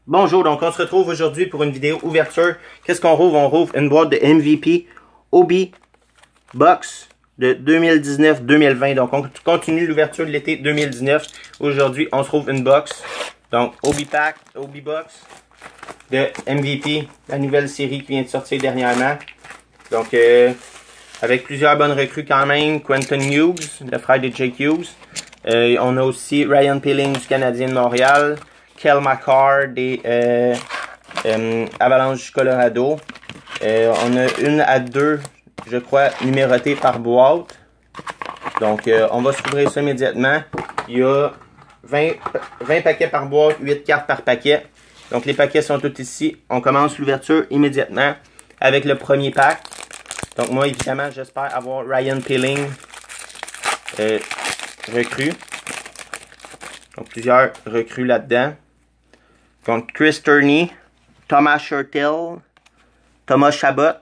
Bonjour, donc on se retrouve aujourd'hui pour une vidéo ouverture. Qu'est-ce qu'on rouvre? On rouvre une boîte de MVP Obi Box de 2019-2020. Donc on continue l'ouverture de l'été 2019. Aujourd'hui, on se trouve une box. Donc Obi Pack, Obi Box de MVP, la nouvelle série qui vient de sortir dernièrement. Donc avec plusieurs bonnes recrues quand même. Quentin Hughes, le frère de Jake Hughes. On a aussi Ryan Poehling du Canadien de Montréal. Kel McCarr des Avalanche du Colorado. On a une à deux, je crois, numérotées par boîte. Donc, on va s'ouvrir ça immédiatement. Il y a 20 paquets par boîte, 8 cartes par paquet. Donc, les paquets sont tous ici. On commence l'ouverture immédiatement avec le premier pack. Donc, moi, évidemment, j'espère avoir Ryan Poehling recrue. Donc, plusieurs recrues là-dedans. Donc, Chris Turney, Thomas Hertel, Thomas Chabot,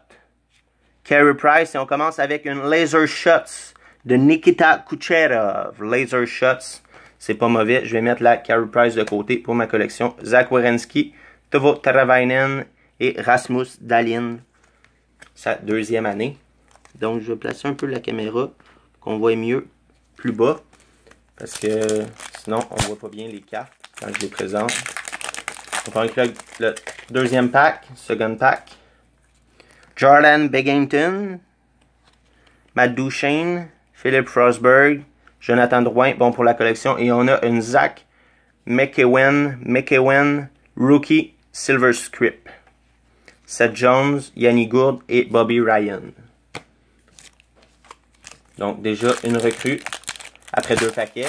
Carey Price. Et on commence avec une Laser Shots de Nikita Kucherov. Laser Shots, c'est pas mauvais. Je vais mettre la Carey Price de côté pour ma collection. Zach Werenski, Teuvo Teravainen et Rasmus Dahlin. Sa deuxième année. Donc, je vais placer un peu la caméra pour qu'on voit mieux plus bas. Parce que sinon, on voit pas bien les cartes quand je les présente. On va inclure le deuxième pack, second pack. Jordan Binnington, Matt Duchene, Philippe Forsberg, Jonathan Drouin, bon pour la collection. Et on a une Zach McEwen, Rookie, Silver Script. Seth Jones, Yanni Gourde et Bobby Ryan. Donc déjà une recrue après deux paquets.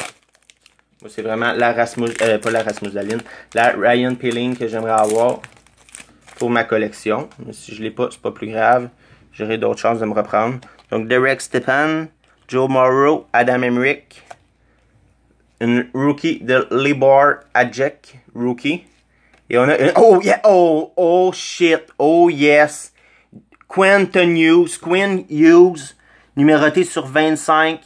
Moi, c'est vraiment la pas la Rasmus Dahlin, la Ryan Poehling que j'aimerais avoir pour ma collection. Mais si je ne l'ai pas, c'est pas plus grave. J'aurai d'autres chances de me reprendre. Donc, Derek Stepan, Joe Morrow, Adam Emmerich, une rookie de Libor Ajek, rookie. Et on a une, oh yeah, oh shit, oh yes, Quentin Hughes, numéroté sur 25.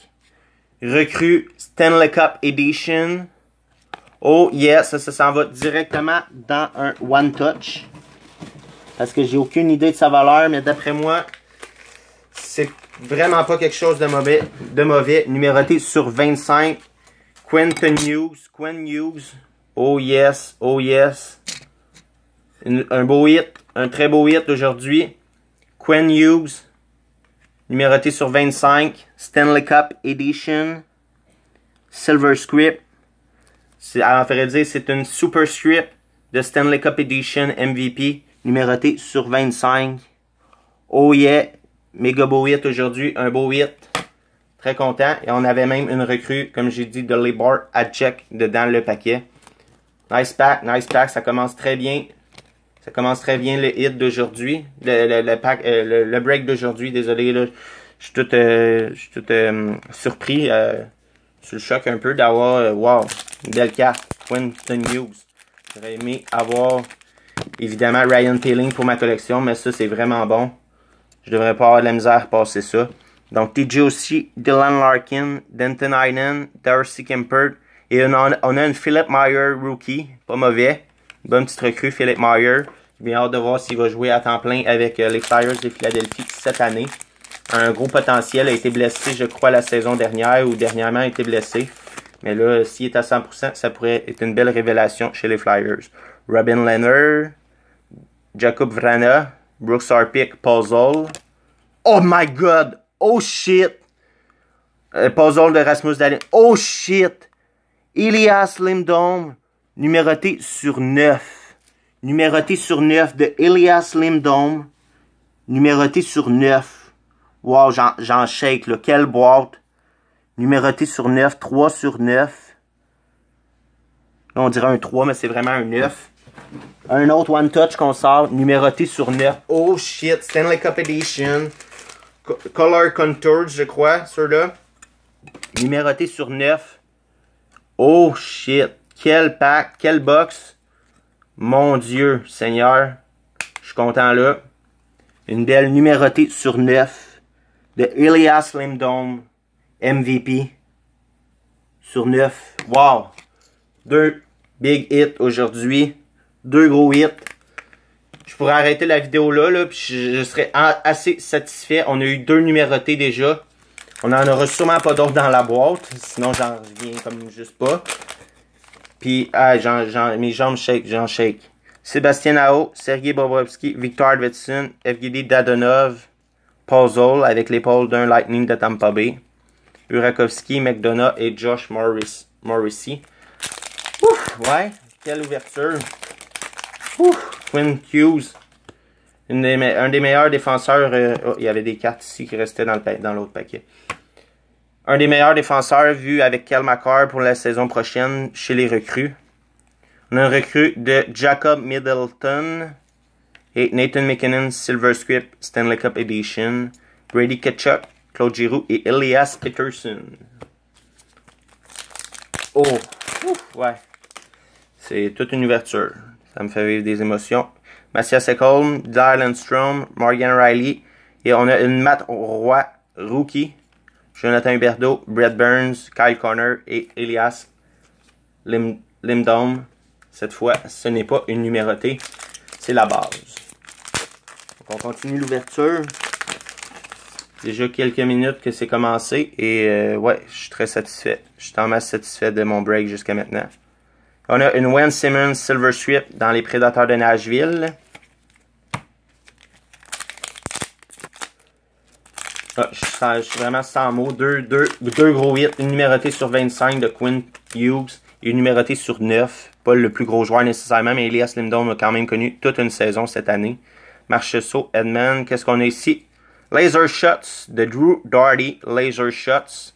Recrue Stanley Cup Edition. Oh yes, ça s'en va directement dans un One Touch. Parce que j'ai aucune idée de sa valeur, mais d'après moi, c'est vraiment pas quelque chose de mauvais. Numéroté sur 25. Quentin Hughes. Oh yes, oh yes. Un beau hit, un très beau hit aujourd'hui. Quentin Hughes. Numéroté sur 25, Stanley Cup Edition, Silver Script. En fait dire, c'est une Super Script de Stanley Cup Edition MVP, numéroté sur 25. Oh yeah, méga beau hit aujourd'hui, un beau hit. Très content. Et on avait même une recrue, comme j'ai dit, de Libor Ajek dedans le paquet. Nice pack, ça commence très bien. Ça commence très bien le hit d'aujourd'hui, le break d'aujourd'hui. Désolé, là, je suis tout surpris, sur le choc un peu d'avoir, wow, une belle carte, Quentin Hughes. J'aurais aimé avoir, évidemment, Ryan Poehling pour ma collection, mais ça, c'est vraiment bon. Je devrais pas avoir de la misère à passer ça. Donc, TJ aussi, Dylan Larkin, Denton Heinen, Darcy Kemper, et on a une Philip Meyer rookie, pas mauvais. Bonne petite recrue, Philip Meyer. J'ai bien hâte de voir s'il va jouer à temps plein avec les Flyers de Philadelphie cette année. Un gros potentiel, a été blessé, je crois, la saison dernière ou dernièrement a été blessé. Mais là, s'il est à 100%, ça pourrait être une belle révélation chez les Flyers. Robin Lehner, Jacob Vrana, Brooks Harpic, Puzzle. Oh my god! Oh shit! Puzzle de Rasmus Dahlin. Oh shit! Elias Lindholm. Numéroté sur 9. Numéroté sur 9 de Elias Lindholm. Numéroté sur 9. Wow, j'en shake, là. Quelle boîte. Numéroté sur 9. 3 sur 9. Là, on dirait un 3, mais c'est vraiment un 9. Un autre One Touch qu'on sort. Numéroté sur 9. Oh shit. Stanley Cup Edition. Color Contours, je crois, ceux-là. Numéroté sur 9. Oh shit. Quel pack, quel box. Mon Dieu, Seigneur. Je suis content là. Une belle numérotée sur 9 de Elias Lindholm, MVP. Sur 9. Wow. Deux big hits aujourd'hui. 2 gros hits. Je pourrais arrêter la vidéo là puis je serais assez satisfait. On a eu 2 numérotés déjà. On en aura sûrement pas d'autres dans la boîte. Sinon, j'en reviens comme juste pas. Puis, mes jambes shake, j'en shake. Sébastien Aho, Sergei Bobrovsky, Victor Arvidsson, Evgeny Dadonov, Puzzle avec l'épaule d'un Lightning de Tampa Bay. Burakovsky, McDonough et Josh Morrissey. Ouf, ouais, quelle ouverture. Ouf, Quinn Hughes. Un des meilleurs défenseurs. Oh, il y avait des cartes ici qui restaient dans l'autre paquet. Un des meilleurs défenseurs vu avec Cal McCarr pour la saison prochaine chez les recrues. On a un recrue de Jacob Middleton et Nathan McKinnon, Silver Script, Stanley Cup Edition, Brady Tkachuk, Claude Giroux et Elias Pettersson. Oh, ouf, ouais. C'est toute une ouverture. Ça me fait vivre des émotions. Mathias Ekholm, Dylan Strome, Morgan Riley. Et on a une Matt Roy rookie. Jonathan Huberdeau, Brett Burns, Kyle Connor et Elias Lindholm. Cette fois, ce n'est pas une numérotée, c'est la base. Donc on continue l'ouverture. Déjà quelques minutes que c'est commencé et ouais, je suis très satisfait. Je suis en masse satisfait de mon break jusqu'à maintenant. On a une Wayne Simmons Silver Strip dans les Prédateurs de Nashville. Ah, je suis vraiment sans mots. Deux gros hits. Une numérotée sur 25 de Quinn Hughes et une numérotée sur 9. Pas le plus gros joueur nécessairement, mais Elias Lindholm a quand même connu toute une saison cette année. Marchessault, Edman. Qu'est-ce qu'on a ici? Laser Shots de Drew Doughty. Laser Shots.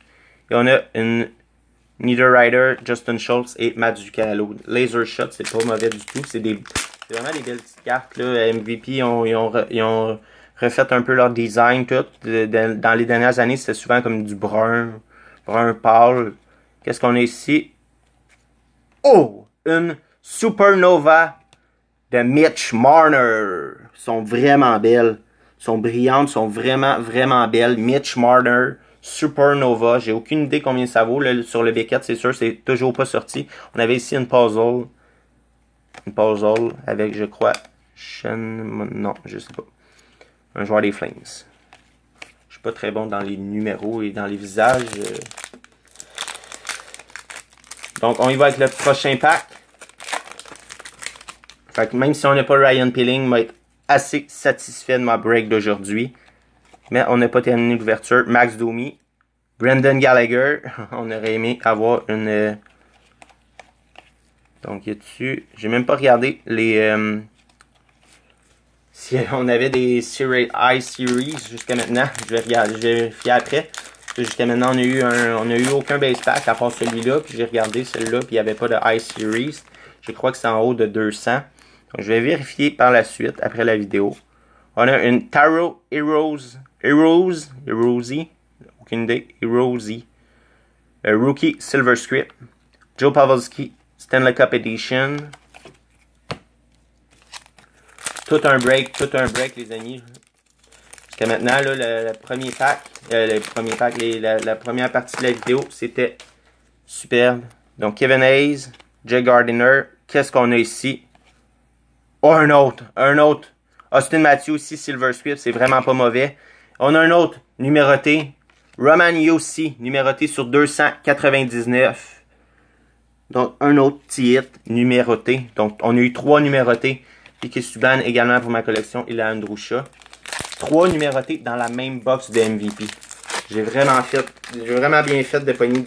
Et on a une Niederreiter, Justin Schultz et Matt Zuccarello. Laser Shots, c'est pas mauvais du tout. C'est vraiment des belles petites cartes. Là. MVP, ils ont refait un peu leur design. Tout. Dans les dernières années, c'était souvent comme du brun pâle. Qu'est-ce qu'on a ici? Oh! Une Supernova de Mitch Marner. Elles sont vraiment belles. Elles sont brillantes, sont vraiment belles. Mitch Marner, Supernova. J'ai aucune idée combien ça vaut. Là, sur le Beckett, c'est sûr, c'est toujours pas sorti. On avait ici une puzzle. Une puzzle avec, je crois, non, je sais pas. Un joueur des Flames. Je suis pas très bon dans les numéros et dans les visages. Donc, on y va avec le prochain pack. Fait que même si on n'a pas Ryan Peeling, on va être assez satisfait de ma break d'aujourd'hui. Mais on n'a pas terminé l'ouverture. Max Domi, Brendan Gallagher. On aurait aimé avoir une... Donc, il y a dessus. J'ai même pas regardé les... si on avait des I-Series jusqu'à maintenant. Je vais vérifier après. Jusqu'à maintenant, on a eu aucun base pack à part celui-là. Puis j'ai regardé celui-là, puis il n'y avait pas de I-Series. Je crois que c'est en haut de 200. Donc je vais vérifier par la suite, après la vidéo. On a une Taro Heroes, aucune idée, Heroesy. Rookie Silver Script. Joe Pavelski, Stanley Cup Edition. Tout un break, les amis. Jusqu'à maintenant, là, le premier pack, la première partie de la vidéo, c'était superbe. Donc, Kevin Hayes, Jay Gardiner. Qu'est-ce qu'on a ici? Oh, un autre. Austin Matthews ici, Silver Script, c'est vraiment pas mauvais. On a un autre, numéroté. Roman Josi, numéroté sur 299. Donc, un autre petit hit, numéroté. Donc, on a eu 3 numérotés. Piquet Subban également pour ma collection, il a Andrusha. 3 numérotés dans la même box de MVP. J'ai vraiment bien fait de pogner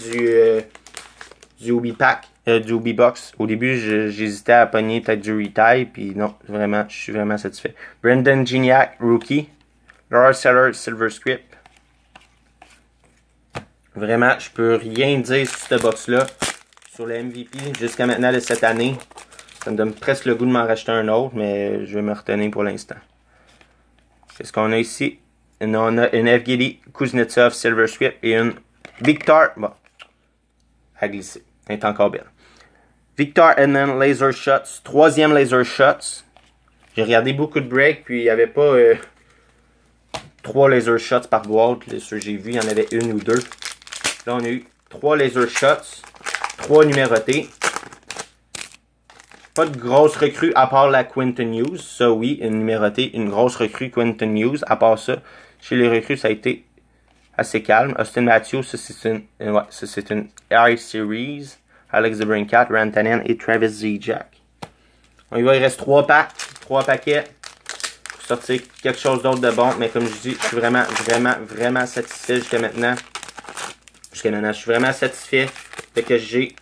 du Obi Pack, du Obi Box. Au début, j'hésitais à pogner peut-être du Retail, puis non, vraiment, je suis vraiment satisfait. Brendan Gignac, Rookie. Lars Eller, Silver Script. Vraiment, je peux rien dire sur cette box-là. Sur le MVP, jusqu'à maintenant de cette année. Ça me donne presque le goût de m'en racheter un autre, mais je vais me retenir pour l'instant. Qu'est-ce qu'on a ici? On a une Evgeny Kuznetsov Silver Script et une Victor. Bon, à glisser. Elle est encore belle. Victor Edman Laser Shots. 3e Laser Shots. J'ai regardé beaucoup de breaks, puis il n'y avait pas 3 Laser Shots par boîte. Là, ceux que j'ai vu, il y en avait 1 ou 2. Là, on a eu 3 Laser Shots. 3 numérotés. Pas de grosse recrue à part la Quinton Hughes. Ça, oui, une numérotée, une grosse recrue Quinton Hughes. À part ça, chez les recrues, ça a été assez calme. Austin Matthews, ça c'est une I-Series. Alex DeBrincat, Rantanen et Travis Zajac. On y va, il reste 3 packs, 3 paquets pour sortir quelque chose d'autre de bon. Mais comme je dis, je suis vraiment satisfait jusqu'à maintenant. Je suis vraiment satisfait de ce que j'ai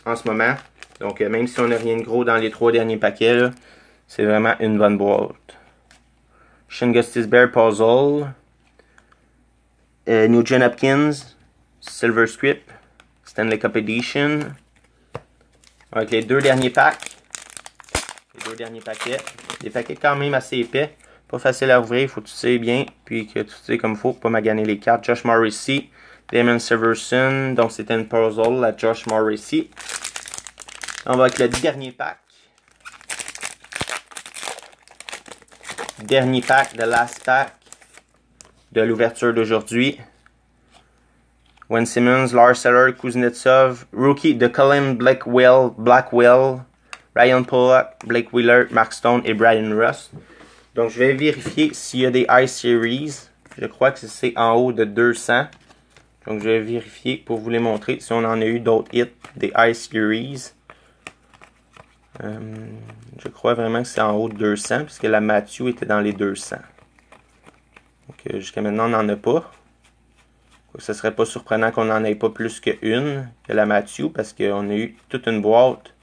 en ce moment. Donc, même si on n'a rien de gros dans les 3 derniers paquets, c'est vraiment une bonne boîte. Shane Gostisbehere Puzzle. Nugent Hopkins. Silver Script. Stanley Cup Edition. Avec les 2 derniers packs. Les 2 derniers paquets. Des paquets quand même assez épais. Pas facile à ouvrir. Il faut que tu sais bien. Puis que tu sais comme il faut. Pas maganer les cartes. Josh Morrissey. Damon Severson. Donc, c'était une puzzle, la Josh Morrissey. On va avec le dernier pack. Dernier pack, the last pack de l'ouverture d'aujourd'hui. Wayne Simmons, Lars Eller, Kuznetsov, rookie de Colin Blackwell, Ryan Pollock, Blake Wheeler, Mark Stone et Brian Rust. Donc, je vais vérifier s'il y a des I-Series. Je crois que c'est en haut de 200. Donc, je vais vérifier pour vous les montrer si on en a eu d'autres hits, des I-Series. Je crois vraiment que c'est en haut de 200, puisque la Matthew était dans les 200. Donc, jusqu'à maintenant, on n'en a pas. Ce serait pas surprenant qu'on n'en ait pas plus qu'une, que la Matthew, parce qu'on a eu toute une boîte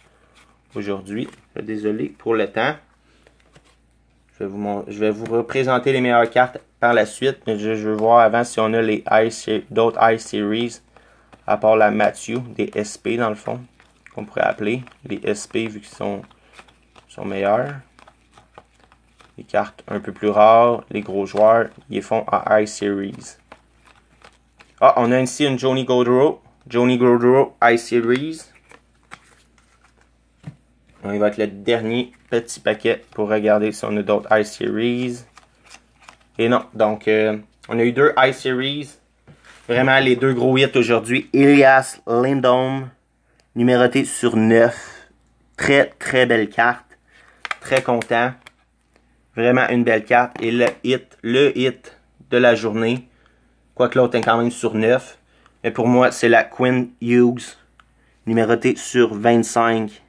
aujourd'hui. Désolé pour le temps. Je vais vous représenter les meilleures cartes par la suite, mais je veux voir avant si on a les d'autres I-Series, à part la Matthew, des SP dans le fond. Qu'on pourrait appeler les SP vu qu'ils sont meilleurs. Les cartes un peu plus rares, les gros joueurs, ils les font en I-Series. Ah, on a ici une Johnny Gaudreau. Johnny Gaudreau I-Series. On y va avec le dernier petit paquet pour regarder si on a d'autres I-Series. Et non, donc on a eu 2 I-Series. Vraiment les 2 gros hits aujourd'hui. Elias Lindholm. Numéroté sur 9. Très belle carte. Très content. Vraiment une belle carte. Et le hit de la journée. Quoique l'autre est quand même sur 9. Mais pour moi, c'est la Quinn Hughes. Numéroté sur 25.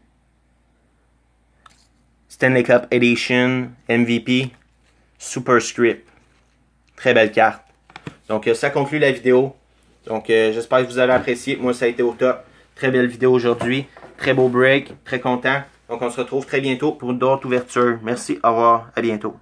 Stanley Cup Edition. MVP. Superscript. Très belle carte. Donc, ça conclut la vidéo. Donc, j'espère que vous avez apprécié. Moi, ça a été au top. Très belle vidéo aujourd'hui. Très beau break. Très content. Donc, on se retrouve très bientôt pour d'autres ouvertures. Merci. Au revoir. À bientôt.